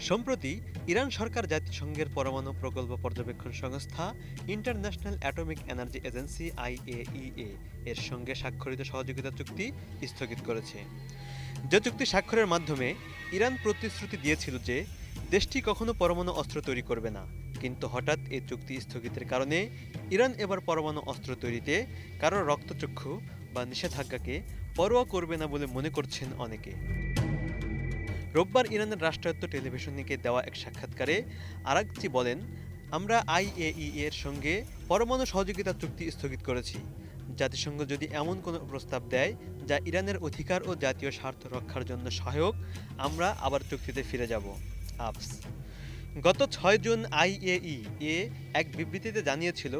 সম্প্রতি ইরান সরকার জাতিসংঘের পরমাণু প্রকল্প পর্যবেক্ষণ সংস্থা international atomic energy agency IAEA এর সঙ্গে স্বাক্ষরিত সহযোগিতা চুক্তি স্থগিত করেছে। যে চুক্তি স্বাক্ষরের মাধ্যমে ইরান প্রতিশ্রুতি দিয়েছিল যে দেশটি কখনো পরমাণু অস্ত্র তৈরি করবে না, কিন্তু হঠাৎ এই চুক্তি স্থগিতের কারণে ইরান এবার পরমাণু অস্ত্র তৈরিতে কারো রক্তচক্ষু বা নিষেধাজ্ঞাকে পরোয়া করবে না বলে মনে করছেন অনেকে। রোববার ইরানের রাষ্ট্রায়ত্ত টেলিভিশনকে দেওয়া এক সাক্ষাৎকারে আরাগচি বলেন, আমরা আইএইএ এর সঙ্গে পরমাণু সহযোগিতা চুক্তি স্থগিত করেছি। জাতিসংঘ যদি এমন কোনো প্রস্তাব দেয় যা ইরানের অধিকার ও জাতীয় স্বার্থ রক্ষার জন্য সহায়ক, আমরা আবার চুক্তিতে ফিরে যাব। আপস গত ৬ জুন আইএইএ এক বিবৃতিতে জানিয়েছিল,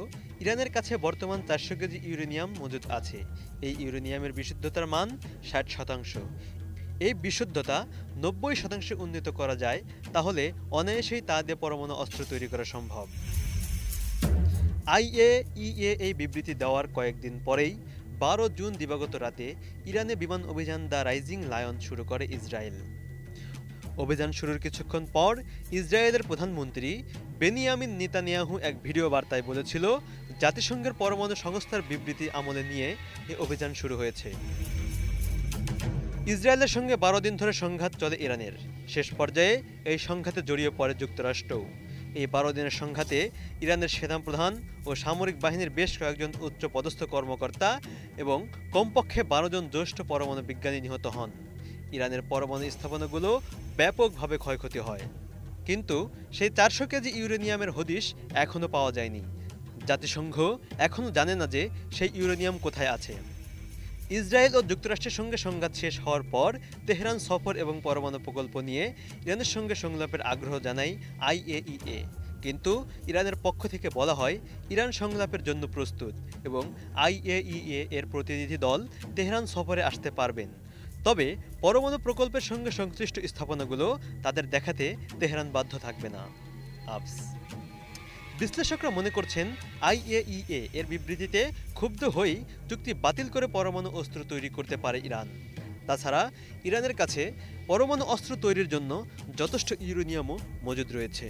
ইরানের কাছে বর্তমান ৪০০ কেজি ইউরেনিয়াম মজুদ আছে। এই ইউরেনিয়ামের বিশুদ্ধতার মান ৬০%। এই বিশুদ্ধতা ৯০% উন্নীত করা যায়, তাহলে অনায়াসেই তা দিয়ে পরমাণু অস্ত্র তৈরি করা সম্ভব। আইএইএ এই বিবৃতি দেওয়ার কয়েকদিন পরেই ১২ জুন দিবাগত রাতে ইরানে বিমান অভিযান দ্য রাইজিং লায়ন শুরু করে ইসরায়েল। অভিযান শুরুর কিছুক্ষণ পর ইসরায়েলের প্রধানমন্ত্রী বেনিয়ামিন নেতানিয়াহু এক ভিডিও বার্তায় বলেছিল, জাতিসংঘের পরমাণু সংস্থার বিবৃতি আমলে নিয়ে এই অভিযান শুরু হয়েছে। ইসরায়েলের সঙ্গে ১২ দিন ধরে সংঘাত চলে ইরানের। শেষ পর্যায়ে এই সংঘাতে জড়িয়ে পড়ে যুক্তরাষ্ট্রও। এই ১২ দিনের সংঘাতে ইরানের সেনাপ্রধান ও সামরিক বাহিনীর বেশ কয়েকজন উচ্চপদস্থ কর্মকর্তা এবং কমপক্ষে ১২ জন জ্যেষ্ঠ পরমাণু বিজ্ঞানী নিহত হন। ইরানের পরমাণু স্থাপনাগুলো ব্যাপকভাবে ক্ষয়ক্ষতি হয়, কিন্তু সেই ৪০০ কেজি ইউরেনিয়ামের হদিশ এখনও পাওয়া যায়নি। জাতিসংঘ এখনও জানে না যে সেই ইউরেনিয়াম কোথায় আছে। ইসরায়েল ও যুক্তরাষ্ট্রের সঙ্গে সংঘাত শেষ হওয়ার পর তেহরান সফর এবং পরমাণু প্রকল্প নিয়ে ইরানের সঙ্গে সংলাপের আগ্রহ জানায় আইএইএ, কিন্তু ইরানের পক্ষ থেকে বলা হয় ইরান সংলাপের জন্য প্রস্তুত এবং আইএইএ এর প্রতিনিধি দল তেহরান সফরে আসতে পারবেন। তবে পরমাণু প্রকল্পের সঙ্গে সংশ্লিষ্ট স্থাপনাগুলো তাদের দেখাতে তেহরান বাধ্য থাকবে না। আপস বিশ্লেষকরা মনে করছেন, আইএইএ এর বিবৃতিতে ক্ষুব্ধ হয়েই চুক্তি বাতিল করে পরমাণু অস্ত্র তৈরি করতে পারে ইরান। তাছাড়া ইরানের কাছে পরমাণু অস্ত্র তৈরির জন্য যথেষ্ট ইউরেনিয়ামও মজুদ রয়েছে।